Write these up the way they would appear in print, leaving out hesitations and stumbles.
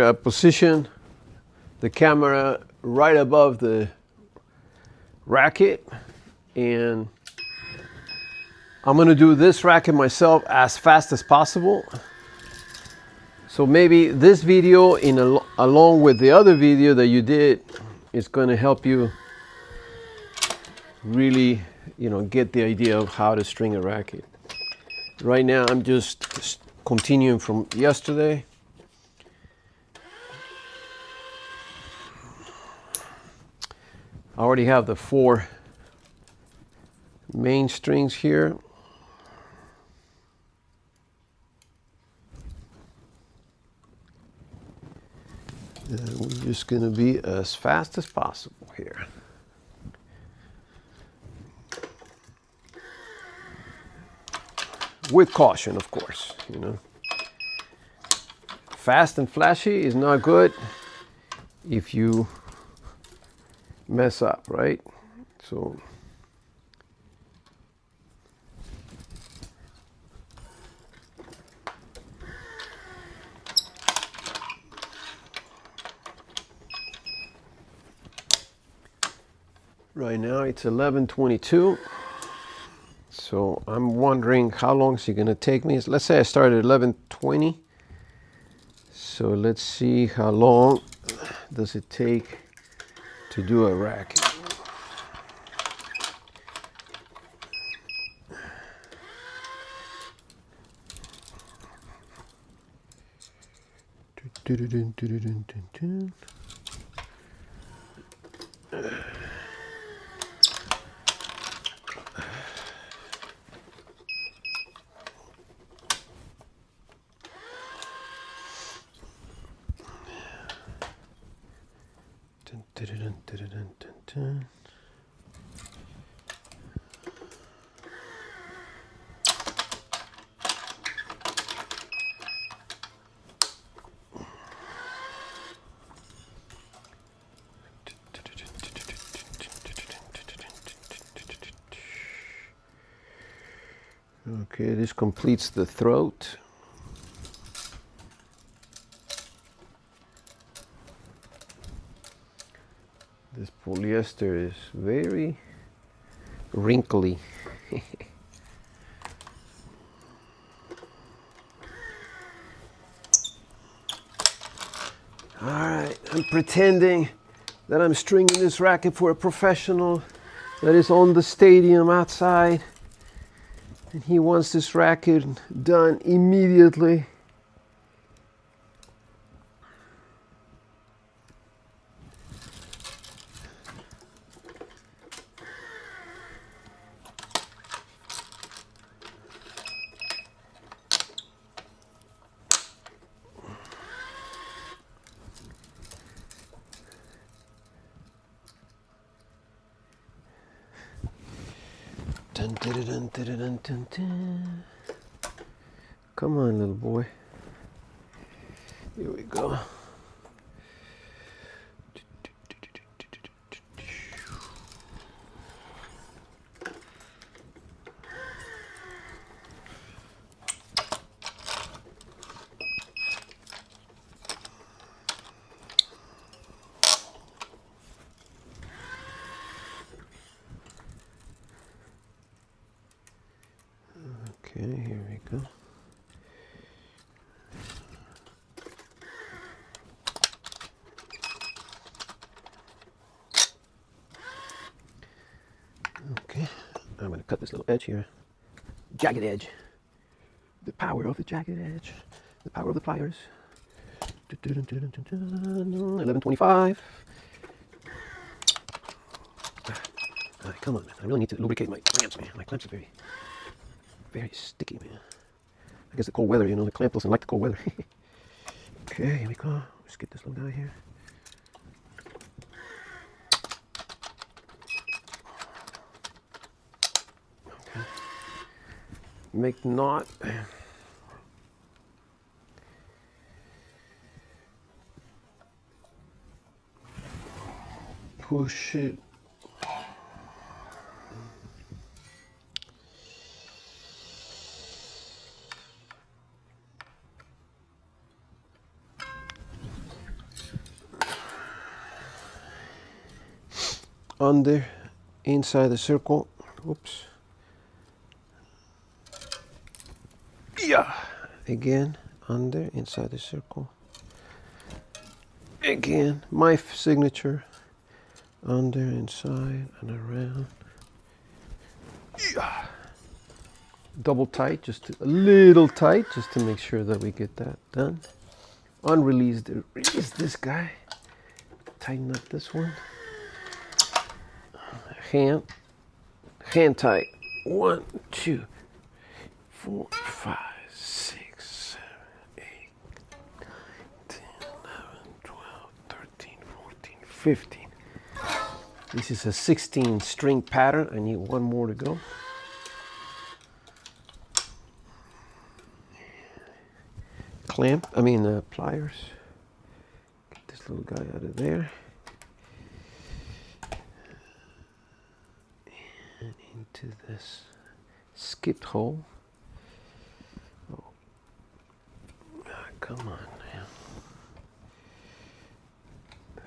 to position the camera right above the racket, and I'm going to do this racket myself as fast as possible. So maybe this video along with the other video that you did is going to help you really, get the idea of how to string a racket. Right now I'm just continuing from yesterday. I already have the 4 main strings here. And we're just going to be as fast as possible here. With caution, of course, Fast and flashy is not good if you mess up, right? So right now it's 11:22. So I'm wondering how long is it going to take me. Let's say I started at 11:20. So let's see how long does it take to do a racket. Okay, this completes the throat. This polyester is very wrinkly. All right, I'm pretending that I'm stringing this racket for a professional that is on the stadium outside, and he wants this racket done immediately. Dun, dun, dun, dun, dun, dun, dun. Come on, little boy. Here we go. Okay, here we go. Okay, I'm going to cut this little edge here. Jagged edge. The power of the jagged edge. The power of the pliers. 11:25. All right, come on, man. I really need to lubricate my clamps, man. My clamps are very, very sticky, man. I guess the cold weather, the clamp doesn't like the cold weather. Okay, here we go. Let's get this little guy here. Okay. Make the knot. Push it. under, inside the circle. Oops. Yeah. Again, under, inside the circle. Again, my signature. Under, inside, and around. Yeah. Double tight, just a little tight, just to make sure that we get that done. Release this guy. Tighten up this one. Hand tight. 1, 2, 4, 5, 6, 7, 8, 9, 10, 11, 12, 13, 14, 15. This is a 16 string pattern. I need one more to go. Pliers. Get this little guy out of there. And into this skipped hole. Oh, come on now.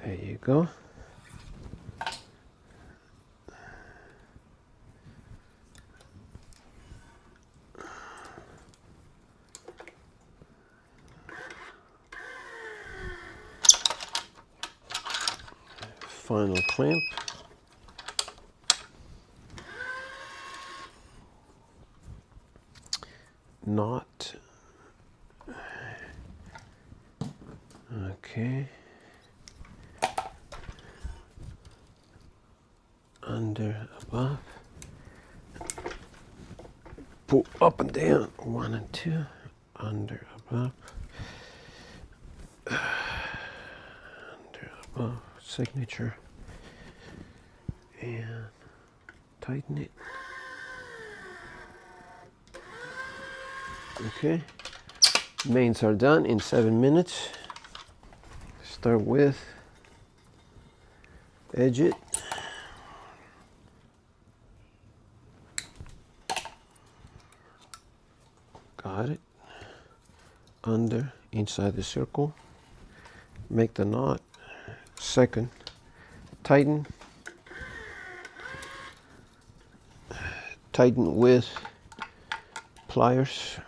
There you go. Final clamp. Knot. Okay. Under, above. Pull up and down. 1 and 2. Under, above. Under, above. Signature. And tighten it. Okay, mains are done in 7 minutes. Start with edge it. Got it. Under, inside the circle. Make the knot. Second, tighten. Tighten with pliers.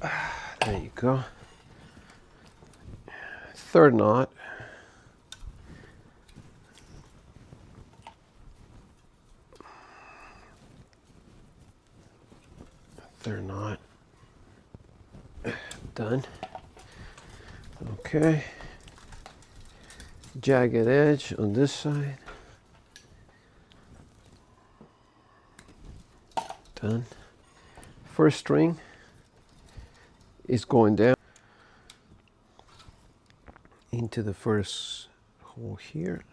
There you go. Third knot. Third knot. Done. Okay. Jagged edge on this side. Done. First string is going down into the first hole here.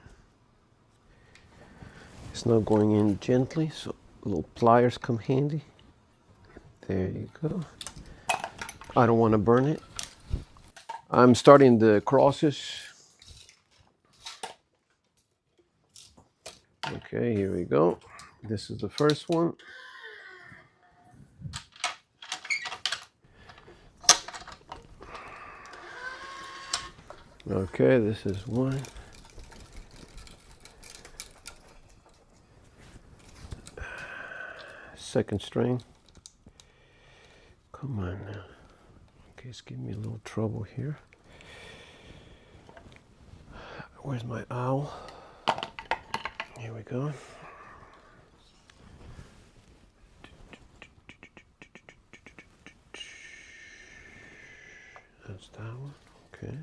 It's not going in gently, so little pliers come handy. There you go. I don't want to burn it. I'm starting the crosses. Okay, here we go. This is the first one. Okay, this is one. Second string. Come on now. Okay, it's giving me a little trouble here. Where's my owl? Here we go. That's that one. Okay.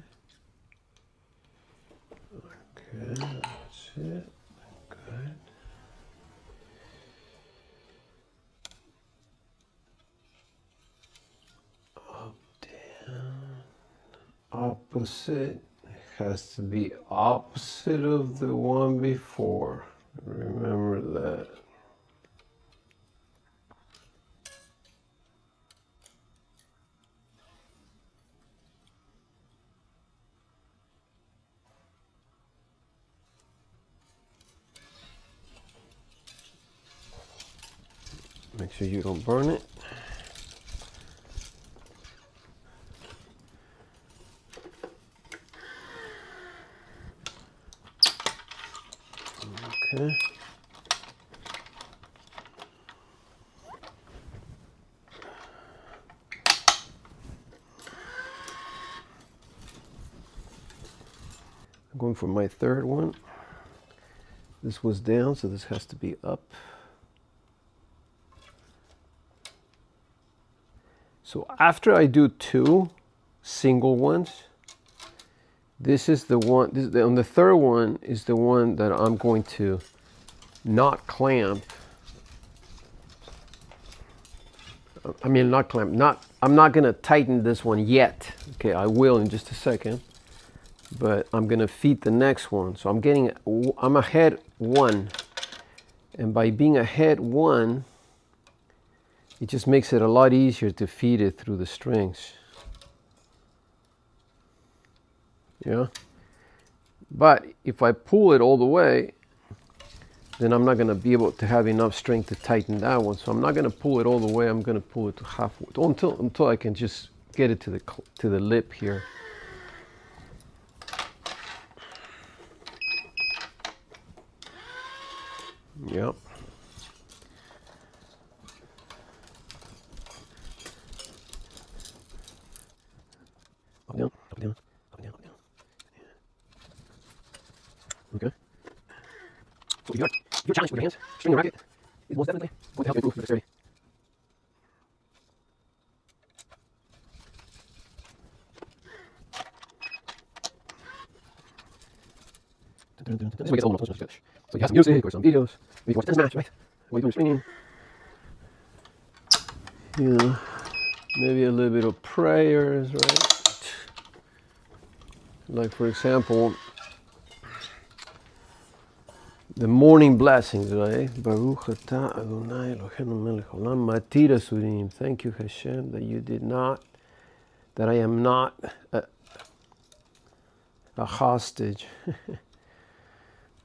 Okay, that's it. Good. Up, down. Opposite has to be opposite of the one before. Remember that. Make sure you don't burn it. Okay. I'm going for my third one. This was down, so this has to be up. So after I do 2 single ones, this is the one, on the third one is the one that I'm going to not clamp. I'm not gonna tighten this one yet. Okay, I will in just a second, but I'm gonna feed the next one. So I'm ahead 1. And by being ahead 1, it just makes it a lot easier to feed it through the strings. Yeah. But if I pull it all the way, then I'm not going to be able to have enough strength to tighten that one. So I'm not going to pull it all the way. I'm going to pull it to halfway until I can just get it to the lip here. Yep. Up, down, up, down, up, down, up, down. Okay. So if you're challenged with your hands, string the racket is most definitely going to help improve your dexterity. This is where it gets a little more close to sketch. So you have some music or some videos, maybe you watch a tennis match, right? While you're doing swinging. Yeah. Maybe a little bit of prayers, right? Like for example, the morning blessings, right? Baruch atah Adonai Eloheinu melech haolam matira surim. Thank you, Hashem, that I am not a hostage.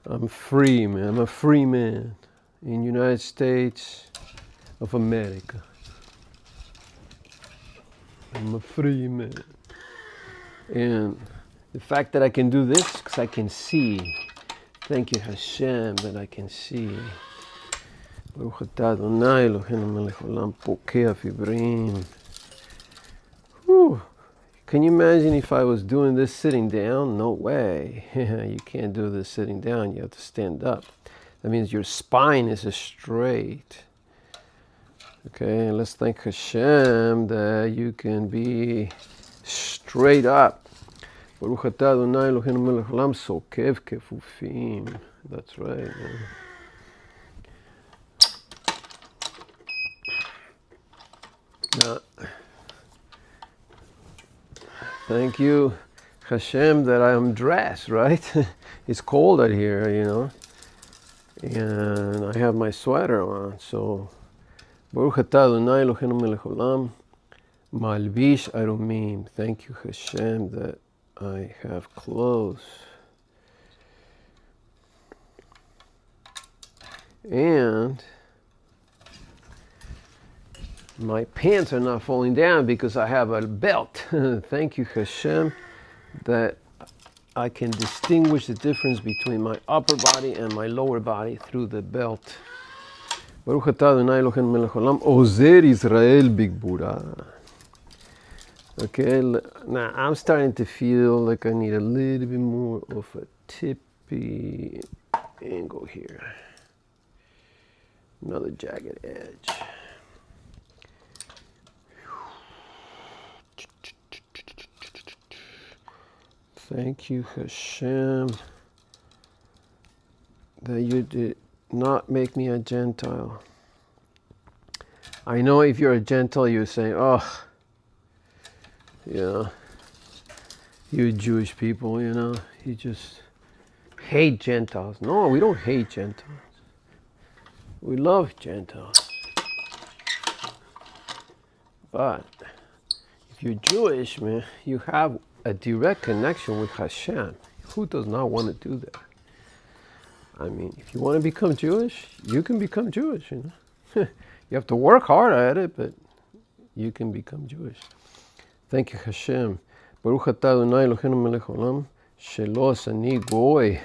I'm free, man. I'm a free man in the United States of America. I'm a free man. And the fact that I can do this, because I can see. Thank you, Hashem, that I can see. Baruch atah Adonai Eloheinu melech haolam pokea fibrim. Whew. Can you imagine if I was doing this sitting down? No way. You can't do this sitting down. You have to stand up. That means your spine is straight. Okay, and let's thank Hashem that you can be straight up. Baruch atah Adonai Eloheinu melech haolam sokev kefufim. That's right, man. Now, thank you, Hashem, that I am dressed, right? It's cold out here, you know, and I have my sweater on. So, Baruch atah Adonai Eloheinu melech haolam malbish arumim. Thank you, Hashem, that I have clothes. And my pants are not falling down because I have a belt. Thank you, Hashem, that I can distinguish the difference between my upper body and my lower body through the belt. Baruch atah Adonai Eloheinu melech haolam ozer Israel bigbura. Okay, now I'm starting to feel like I need a little bit more of a tippy angle here. Another jagged edge. Thank you, Hashem, that you did not make me a Gentile. I know if you're a Gentile, you're saying, oh, yeah, you Jewish people, you know, you just hate Gentiles. No, we don't hate Gentiles. We love Gentiles. But if you're Jewish, man, you have a direct connection with Hashem. Who does not want to do that? I mean, if you want to become Jewish, you can become Jewish, you know. You have to work hard at it, but you can become Jewish. Thank you, Hashem. Baruch atah Adonai Eloheinu melech haolam shelo asani goy.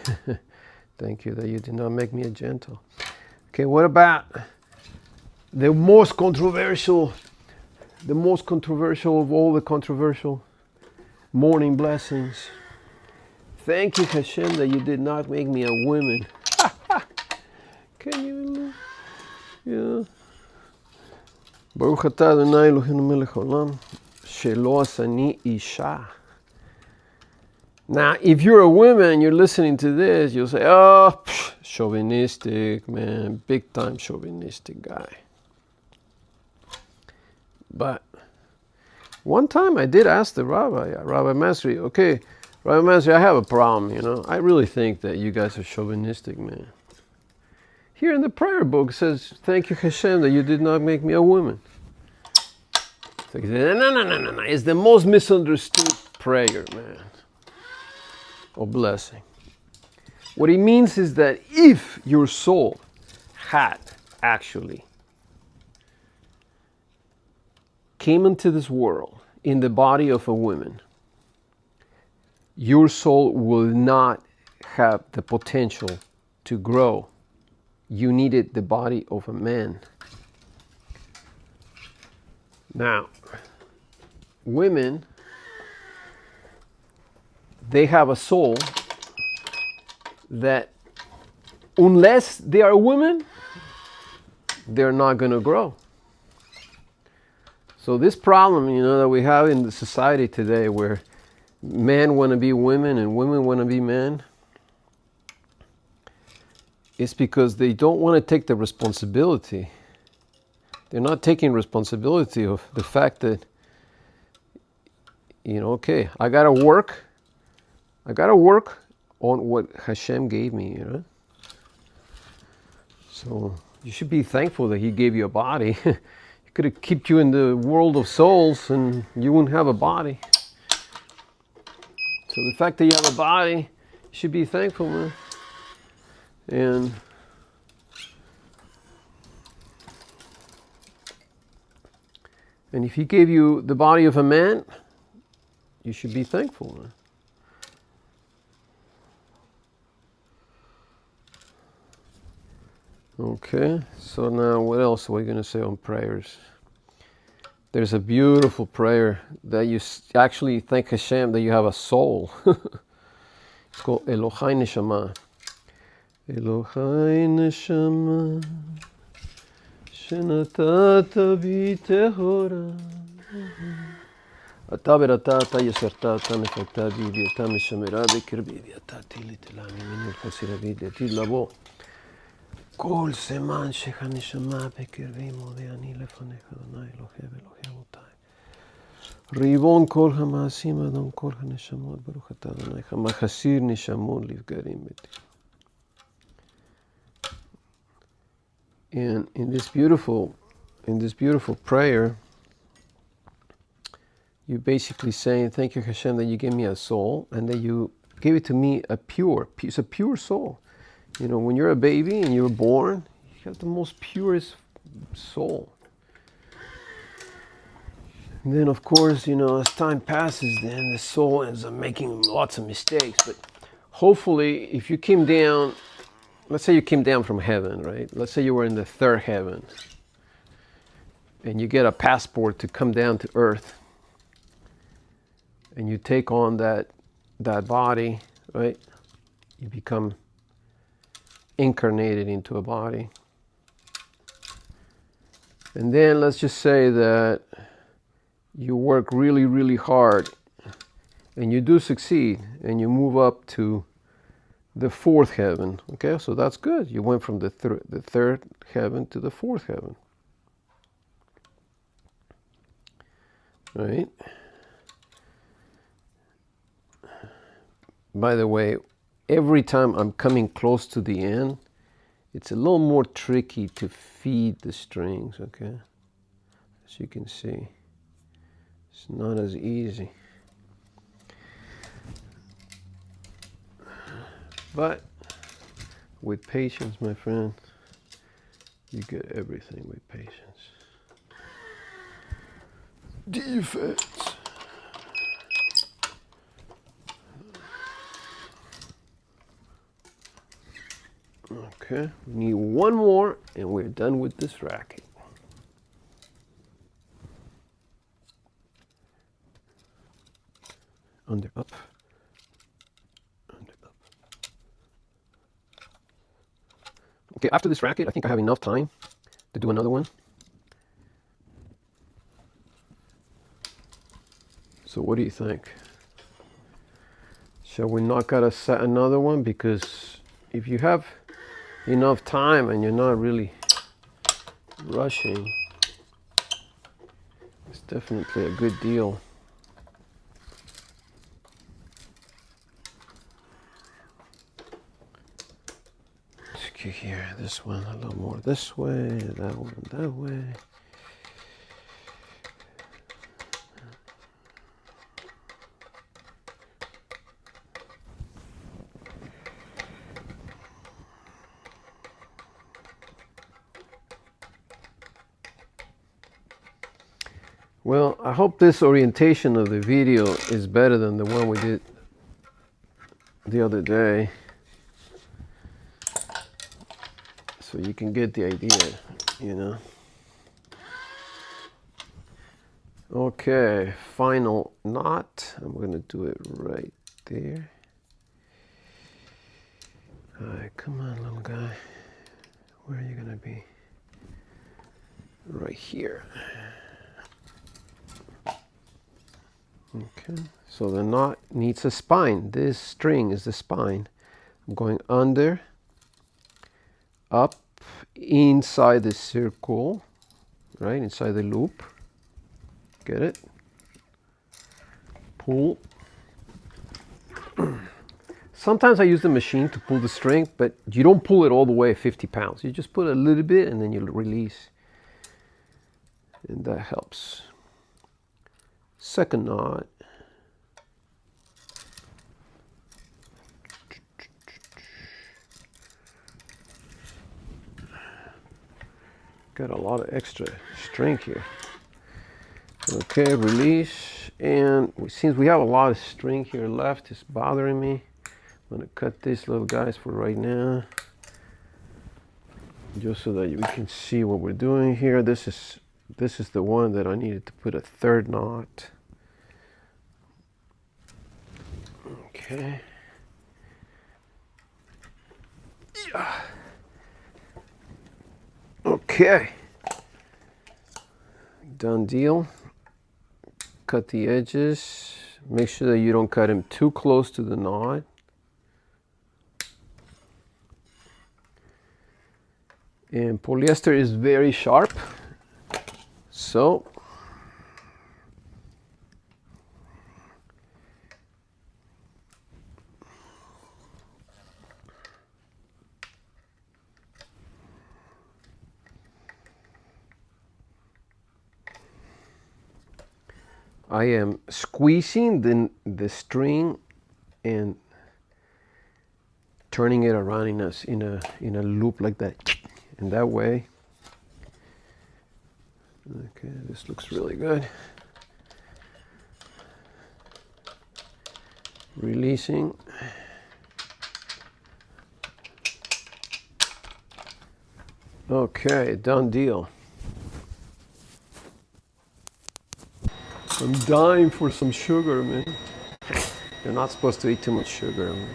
Thank you that you did not make me a gentle. Okay, what about the most controversial of all the controversial morning blessings? Thank you, Hashem, that you did not make me a woman. Can you? Yeah. Baruch atah Adonai Eloheinu melech haolam, shelo asani isha. Now, if you're a woman and you're listening to this, you'll say, oh, chauvinistic, man, big time chauvinistic guy. But one time I did ask the Rabbi Masri, okay, Rabbi Masri, I have a problem, you know. I really think that you guys are chauvinistic, man. Here in the prayer book it says, thank you, Hashem, that you did not make me a woman. So he said, no. It's the most misunderstood prayer, man. Or blessing. What he means is that if your soul had actually came into this world in the body of a woman, your soul will not have the potential to grow. You needed the body of a man. Now, women, they have a soul that unless they are women, they're not going to grow. So this problem, you know, that we have in the society today where men want to be women and women want to be men, it's because they don't want to take the responsibility. They're not taking responsibility of the fact that, you know, okay, I got to work on what Hashem gave me, you know. So you should be thankful that He gave you a body. He could have kept you in the world of souls and you wouldn't have a body. So the fact that you have a body, you should be thankful, man. And if He gave you the body of a man, you should be thankful, man. Okay, so now what else are we going to say on prayers? There's a beautiful prayer that you actually thank Hashem that you have a soul. It's called Elohai Neshama. Elohai Neshama Shenatata bi tehora Ata berata ata yesarta ata nefakta bi ata meshamera bekirbi ata tilitelami minul khasira bi labo. כל סימן שכנשמה בקרבי מודה אני לפניך אדוני אלוהי ואלוהי אבותיי. ריבון כל המעשים אדון כל הנשמות ברוך אתה אדוני המחסיר נשמות לבגרים בתי. And in this beautiful prayer, you're basically saying, thank you Hashem that you gave me a soul and that you gave it to me it's a pure soul. You know, when you're a baby and you're born, you have the most purest soul. And then, of course, you know, as time passes, then the soul ends up making lots of mistakes. But hopefully, if you came down, let's say you came down from heaven, right? Let's say you were in the third heaven. And you get a passport to come down to earth. And you take on that body, right? You become incarnated into a body. And then let's just say that you work really, really hard and you do succeed and you move up to the fourth heaven. Okay, so that's good. You went from the third heaven to the fourth heaven. Right? By the way, every time I'm coming close to the end, it's a little more tricky to feed the strings, okay? As you can see, it's not as easy. But with patience, my friend, you get everything with patience. Defense. Okay, we need one more and we're done with this racket. Under, up, under, up. Okay, after this racket, I think I have enough time to do another one. So what do you think? Shall we knock out another one? Because if you have enough time and you're not really rushing, it's definitely a good deal. Okay, here, this one a little more this way, that one that way. Well, I hope this orientation of the video is better than the one we did the other day, so you can get the idea, you know. Okay, final knot. I'm going to do it right there. All right, come on, little guy. Where are you going to be? Right here. Okay, so the knot needs a spine. This string is the spine. I'm going under, up, inside the circle, right, inside the loop. Get it? Pull. Sometimes I use the machine to pull the string, but you don't pull it all the way 50 pounds. You just put a little bit and then you release. And that helps. Second knot. Got a lot of extra string here. Okay, release. And since we have a lot of string here left, it's bothering me. I'm going to cut these little guys for right now, just so that we can see what we're doing here. This is the one that I needed to put a third knot. Okay. Yeah. Okay. Done deal. Cut the edges. Make sure that you don't cut them too close to the knot. And polyester is very sharp, so I am squeezing the string and turning it around in a loop like that. And that way, okay, this looks really good. Releasing. Okay, done deal. I'm dying for some sugar, man. You're not supposed to eat too much sugar, man.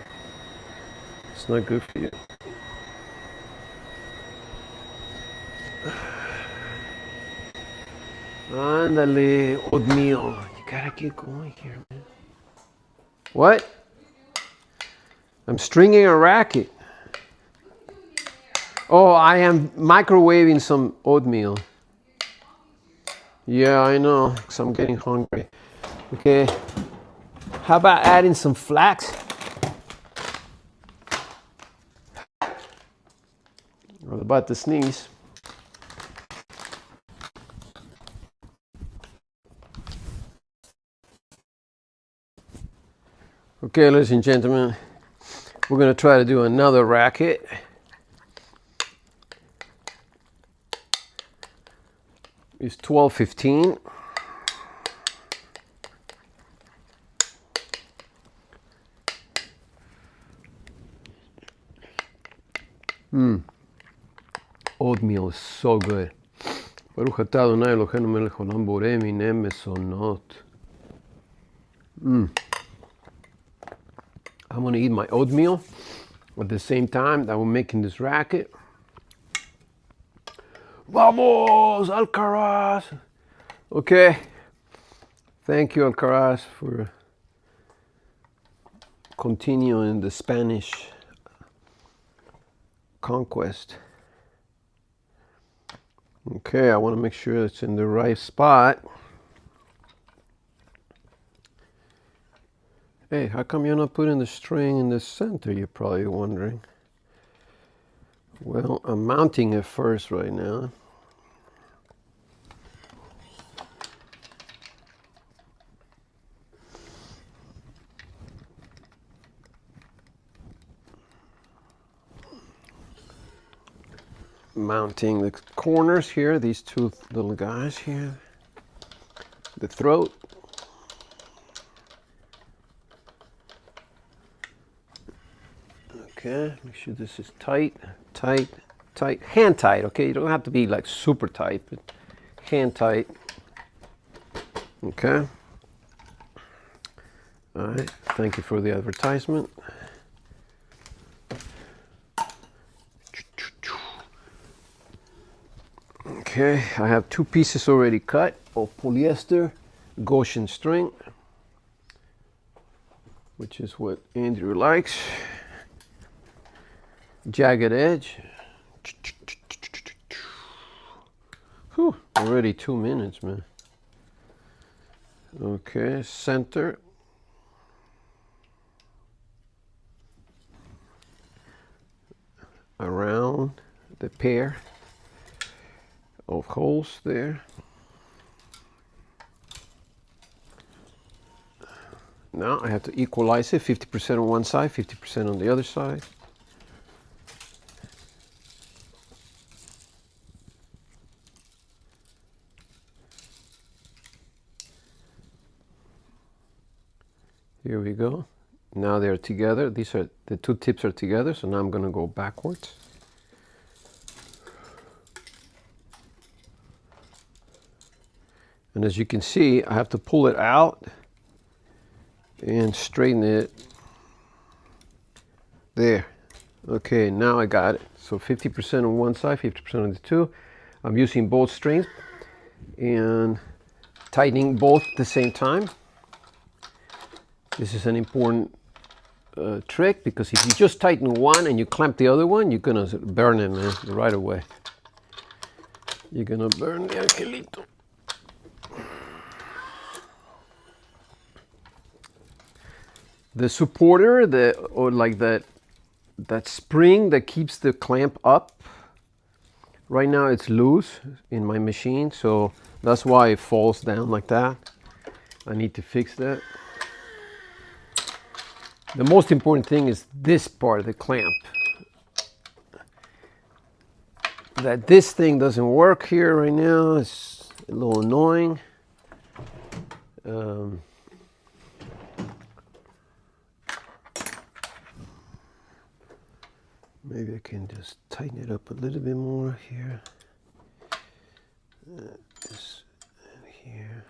It's not good for you. Ándale, oatmeal. You gotta get going here, man. What? I'm stringing a racket. Oh, I am microwaving some oatmeal. Yeah, I know, because I'm getting hungry. Okay. How about adding some flax? I was about to sneeze. Okay, ladies and gentlemen, we're going to try to do another racket. It's 12:15. Oatmeal is so good. Baruch atah Adonai Eloheinu melech haolam borei minei mesonot. I'm going to eat my oatmeal at the same time that we're making this racket. Vamos, Alcaraz! Okay. Thank you, Alcaraz, for continuing the Spanish conquest. Okay, I want to make sure it's in the right spot. Hey, how come you're not putting the string in the center, you're probably wondering. Well, I'm mounting it first right now. Mounting the corners here, these two little guys here. The throat. Okay, make sure this is tight, tight, tight. Hand tight, okay? You don't have to be like super tight, but hand tight. Okay. All right, thank you for the advertisement. Okay, I have 2 pieces already cut of polyester Goshen string, which is what Andrew likes. Jagged edge. Whew, already 2 minutes, man. Okay, center. Around the pair of holes there. Now I have to equalize it, 50% on one side, 50% on the other side. Here we go. Now they're together. These are the 2 tips are together, so now I'm going to go backwards. And as you can see, I have to pull it out and straighten it. There. Okay, now I got it. So 50% on one side, 50% on the 2. I'm using both strings and tightening both at the same time. This is an important trick, because if you just tighten one and you clamp the other one, you're gonna burn it, man, right away. You're gonna burn the angelito. The supporter, or like that spring that keeps the clamp up, right now it's loose in my machine, so that's why it falls down like that. I need to fix that. The most important thing is this part, the clamp. That this thing doesn't work here right now, it's a little annoying. Maybe I can just tighten it up a little bit more here. This and here.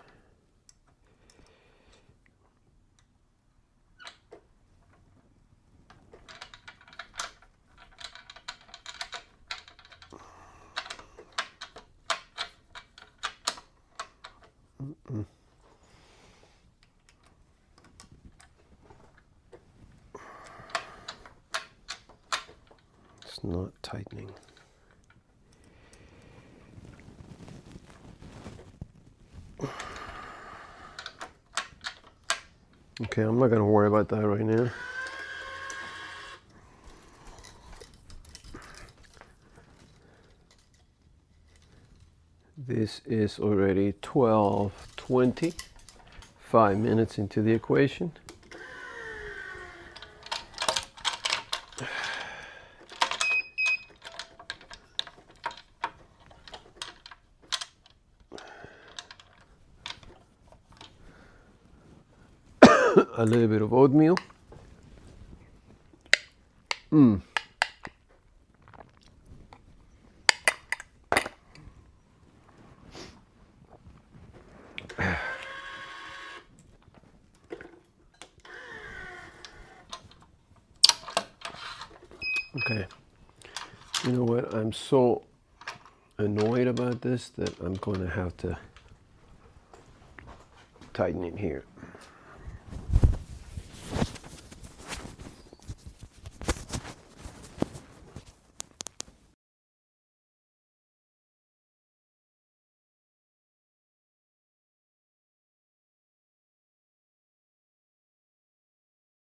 It's not tightening. Okay, I'm not going to worry about that right now. This is already 12:20, 5 minutes into the equation. A little bit of oatmeal. Okay. You know what? I'm so annoyed about this that I'm going to have to tighten it here.